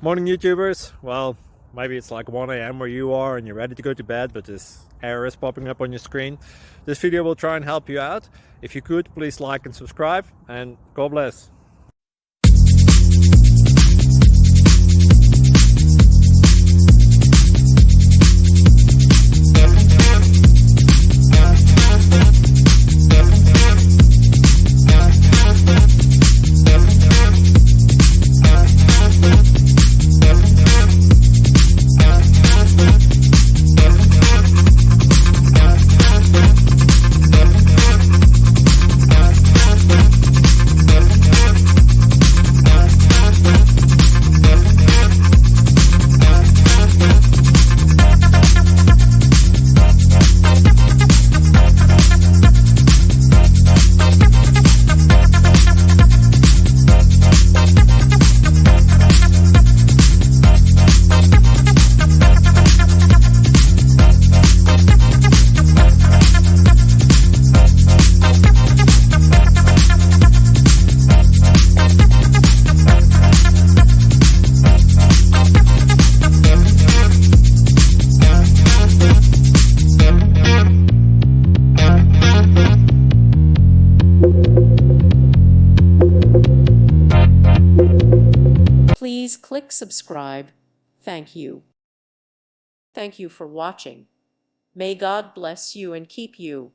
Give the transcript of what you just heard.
Morning YouTubers. Well, maybe it's like 1 a.m. where you are and you're ready to go to bed, but this error is popping up on your screen. This video will try and help you out. If you could, please like and subscribe, and God bless. Please click subscribe. Thank you. Thank you for watching. May God bless you and keep you.